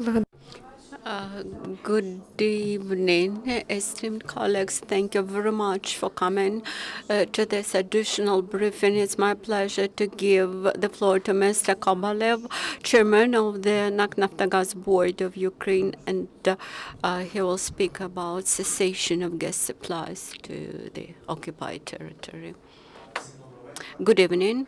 Uh, Good evening, esteemed colleagues. Thank you very much for coming to this additional briefing. It's my pleasure to give the floor to Mr. Kobolyev, Chairman of the Naftogaz Board of Ukraine, and he will speak about cessation of gas supplies to the occupied territory. Good evening.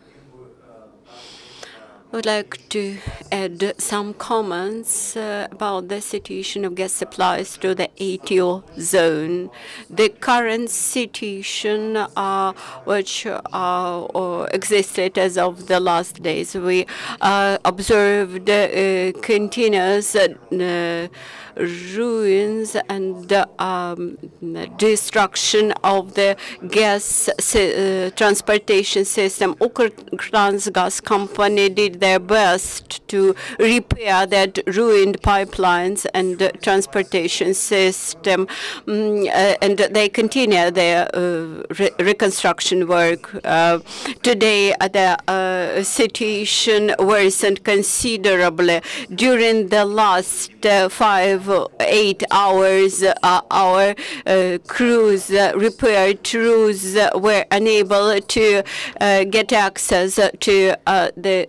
I would like to add some comments about the situation of gas supplies to the ATO zone. The current situation, which existed as of the last days, we observed continuous ruins and destruction of the gas transportation system. Gas company did their best to repair that ruined pipelines and transportation system, and they continue their reconstruction work. Today, the situation worsened considerably. During the last 8 hours, our crews, repair crews, were unable to get access to the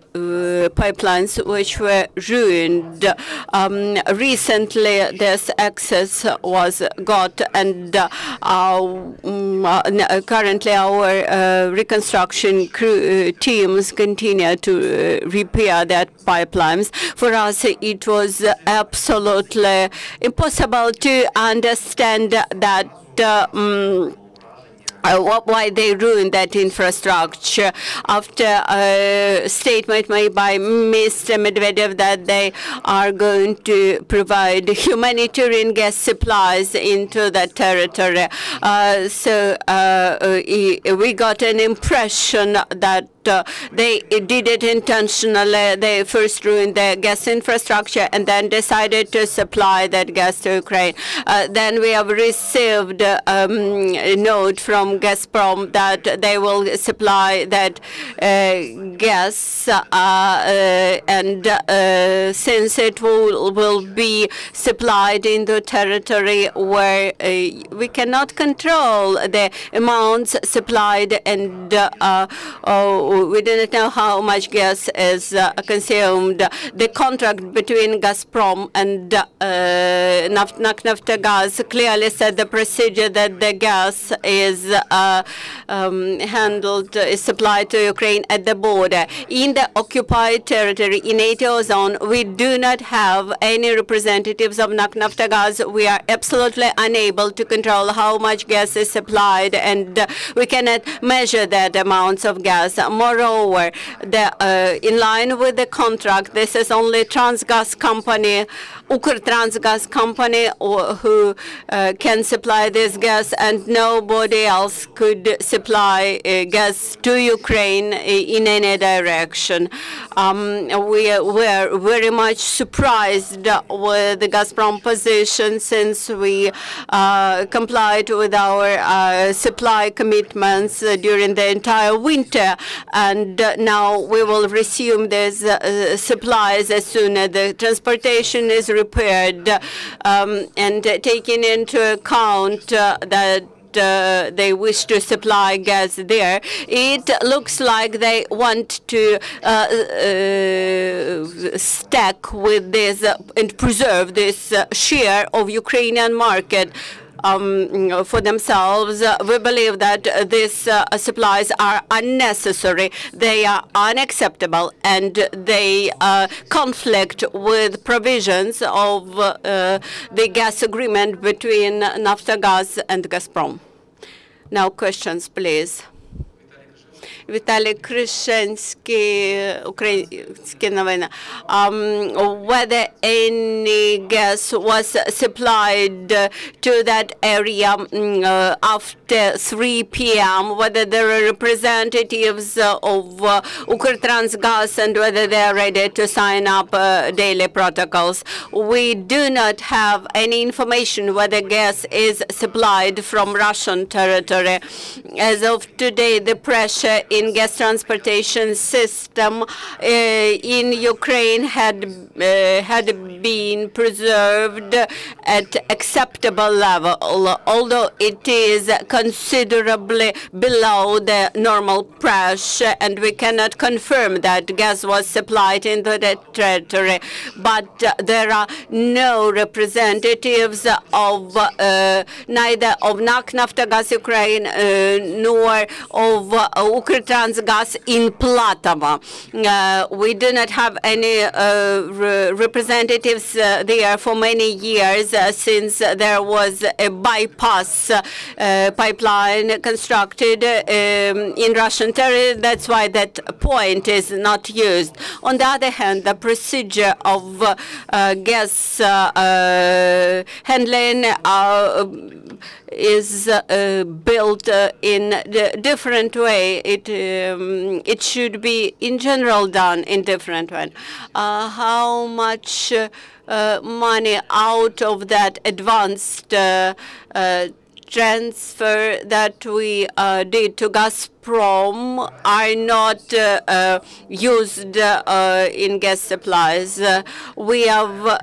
pipelines which were ruined. Recently, this access was got, and currently our reconstruction teams continue to repair that pipelines. For us, it was absolutely impossible to understand that why they ruined that infrastructure. After a statement made by Mr. Medvedev that they are going to provide humanitarian gas supplies into that territory. So we got an impression that they did it intentionally. They first ruined the gas infrastructure and then decided to supply that gas to Ukraine. Then we have received a note from Gazprom that they will supply that gas, and since it will be supplied in the territory where we cannot control the amounts supplied, and we do not know how much gas is consumed. The contract between Gazprom and Naftogaz clearly said the procedure that the gas is is supplied to Ukraine at the border. In the occupied territory, in ATO zone, we do not have any representatives of Naftogaz. We are absolutely unable to control how much gas is supplied, and we cannot measure that amounts of gas. Moreover, in line with the contract, this is only Transgas company, Transgas company, who can supply this gas, and nobody else could supply gas to Ukraine in any direction. We were very much surprised with the Gazprom position, since we complied with our supply commitments during the entire winter, and now we will resume these supplies as soon as the transportation is repaired, and taking into account that they wish to supply gas there, it looks like they want to stack with this and preserve this share of Ukrainian market for themselves. We believe that these supplies are unnecessary, they are unacceptable, and they conflict with provisions of the gas agreement between Naftogaz and Gazprom. Now, questions, please. Vitaly Krishensky, Ukrainian Novina. Whether any gas was supplied to that area after 3 p.m., whether there are representatives of Transgas, and whether they are ready to sign up daily protocols. We do not have any information whether gas is supplied from Russian territory. As of today, the pressure in gas transportation system in Ukraine had been preserved at acceptable level, although it is considerably below the normal pressure, and we cannot confirm that gas was supplied into the territory. But there are no representatives of neither of Naftogaz Ukraine nor of Ukrtransgaz in Platovo. We do not have any representatives there for many years since there was a bypass pipeline constructed in Russian territory. That's why that point is not used. On the other hand, the procedure of gas handling is built in a different way. It should be, in general, done in different way. How much money out of that advanced transfer that we did to Gazprom are not used in gas supplies. We have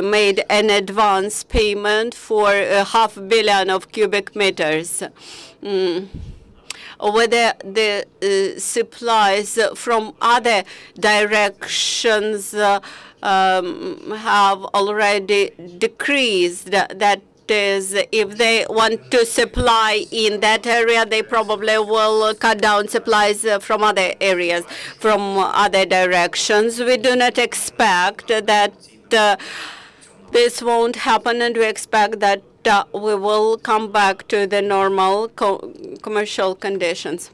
made an advance payment for 500 million of cubic meters. Whether the supplies from other directions have already decreased, that is, if they want to supply in that area, they probably will cut down supplies from other areas, from other directions. We do not expect that this won't happen, and we expect that we will come back to the normal commercial conditions.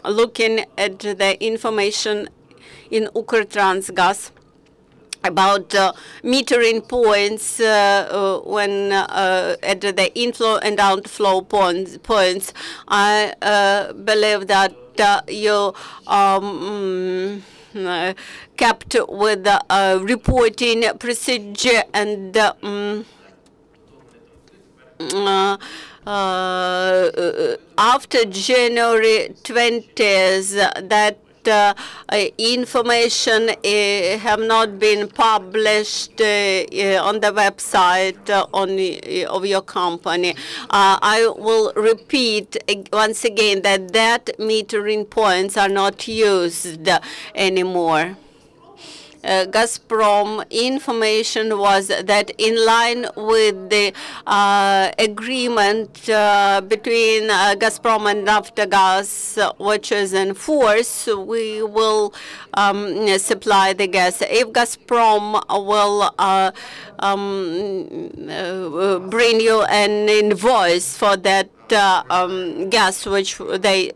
Looking at the information in Ukrtransgaz about metering points when at the inflow and outflow points, I believe that you kept with the reporting procedure, and after January 20th, that information have not been published on the website of your company. I will repeat once again that metering points are not used anymore. Gazprom information was that in line with the agreement between Gazprom and Naftogaz, which is in force, we will supply the gas. If Gazprom will bring you an invoice for that gas which they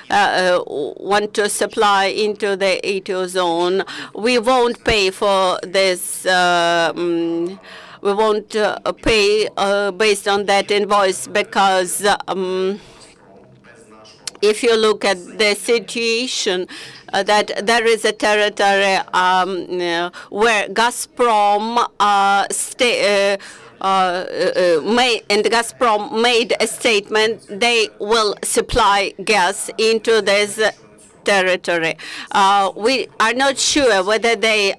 want to supply into the ATO zone, we won't pay for this. We won't pay based on that invoice, because if you look at the situation, that there is a territory where Gazprom and Gazprom made a statement they will supply gas into this territory. We are not sure whether they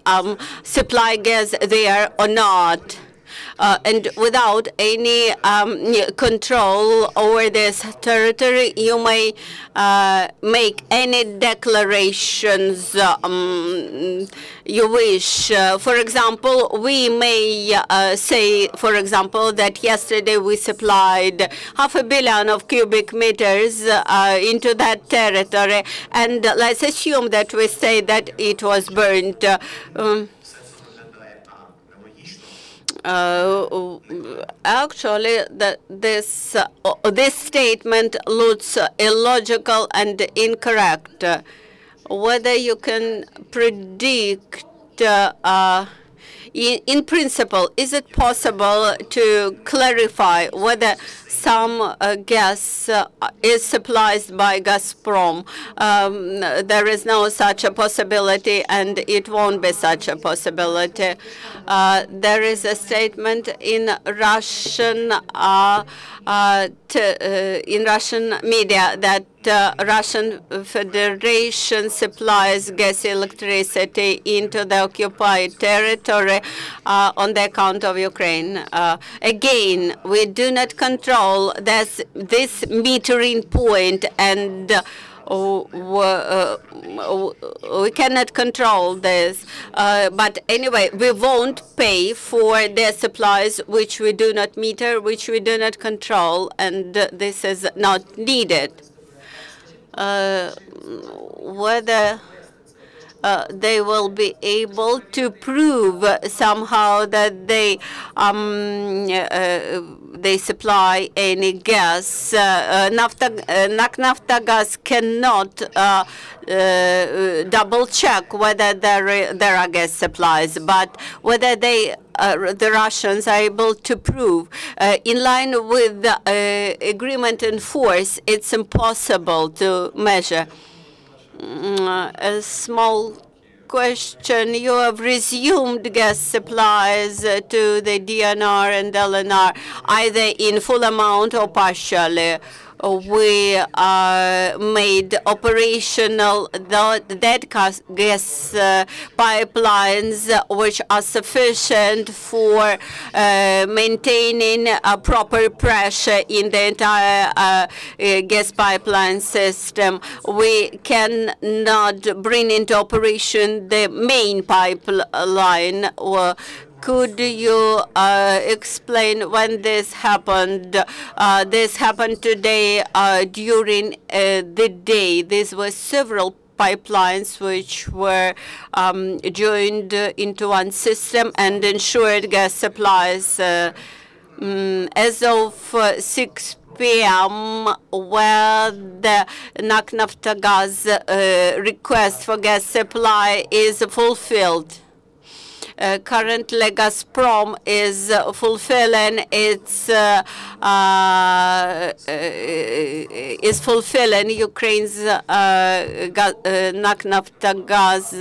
supply gas there or not. And without any control over this territory, you may make any declarations you wish. For example, we may say, for example, that yesterday we supplied 500 million of cubic meters into that territory, and let's assume that we say that it was burned. Actually, this statement looks illogical and incorrect. Whether you can predict, in principle, is it possible to clarify whether some gas is supplied by Gazprom? There is no such a possibility, and it won't be such a possibility. There is a statement in Russian media that Russian Federation supplies gas electricity into the occupied territory on the account of Ukraine. Again, we do not control this metering point, and we cannot control this. But anyway, we won't pay for the supplies which we do not meter, which we do not control, and this is not needed. Whether they will be able to prove somehow that they supply any gas. Naftogaz cannot double check whether there are gas supplies, but whether the Russians are able to prove in line with the agreement in force, it's impossible to measure. A small question. You have resumed gas supplies to the DNR and LNR, either in full amount or partially. We made operational that gas pipelines which are sufficient for maintaining a proper pressure in the entire gas pipeline system. We cannot bring into operation the main pipeline. Could you explain when this happened? This happened today during the day. These were several pipelines which were joined into one system and ensured gas supplies. As of 6 p.m., where the Naftogaz request for gas supply is fulfilled. Currently, Gazprom is fulfilling Ukraine's Naftogaz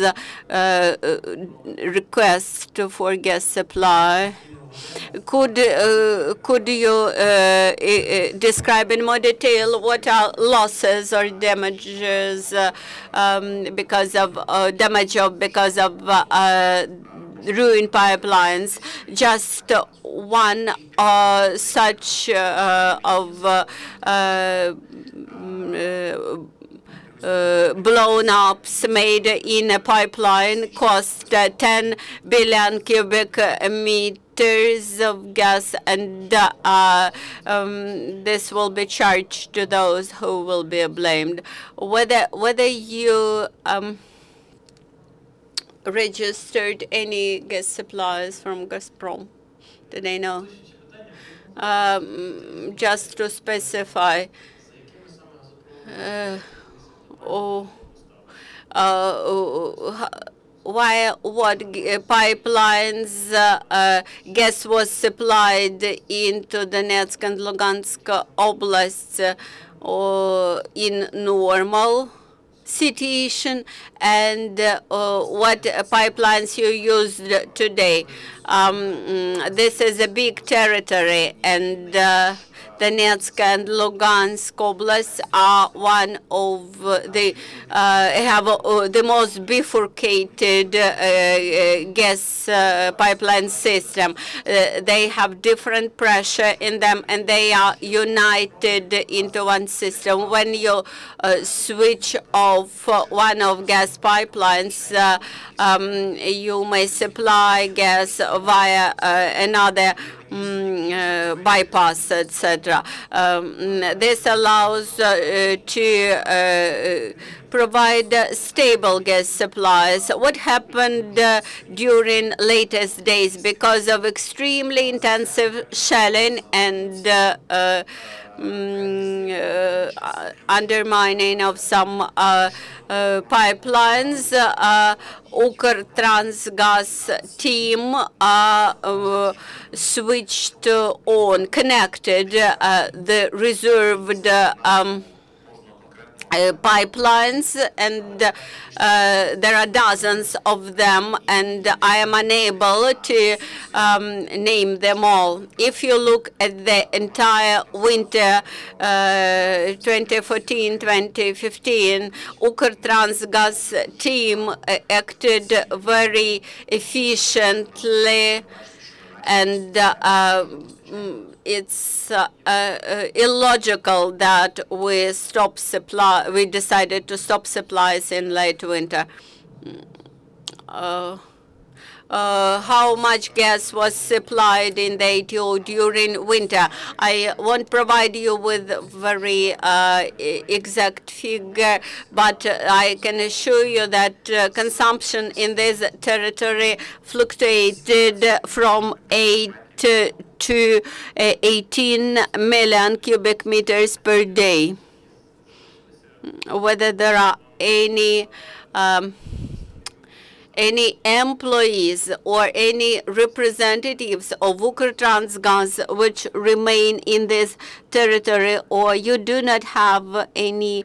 request for gas supply. Could you describe in more detail what are losses or damages because of ruined pipelines? Just one such blown-ups made in a pipeline cost 10 billion cubic meters of gas, and this will be charged to those who will be blamed. Whether you registered any gas supplies from Gazprom? Do they know? Just to specify, what pipelines gas was supplied into Donetsk and Lugansk oblasts in normal situation, and what pipelines you used today. This is a big territory, and Donetsk and Lugansk oblasts are one of the most bifurcated gas pipeline system. They have different pressure in them, and they are united into one system. When you switch off one of gas pipelines, you may supply gas via another bypass, etc. This allows to provide stable gas supplies. What happened during latest days? Because of extremely intensive shelling and undermining of some pipelines, Ukrtransgaz team switched on, connected the reserved pipelines, and there are dozens of them, and I am unable to name them all. If you look at the entire winter 2014-2015, Ukrtransgaz team acted very efficiently, and it's illogical that we decided to stop supplies in late winter. How much gas was supplied in the ATO during winter? I won't provide you with very exact figure, but I can assure you that consumption in this territory fluctuated from 8 to 18 million cubic meters per day. Whether there are any employees or any representatives of Ukrtransgaz which remain in this territory, or you do not have any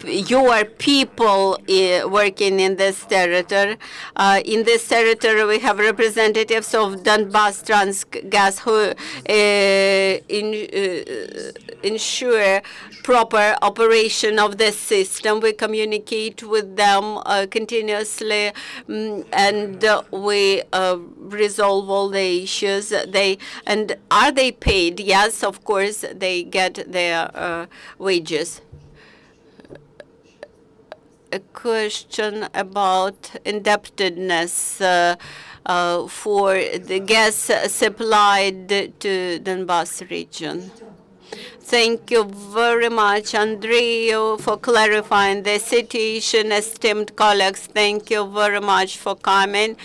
your people working in this territory. In this territory, we have representatives of Donbas Transgas who ensure proper operation of the system. We communicate with them continuously, and we resolve all the issues. And are they paid? Yes, of course, they get their wages. A question about indebtedness for the gas supplied to Donbas region. Thank you very much, Andriy, for clarifying the situation. Esteemed colleagues, thank you very much for coming.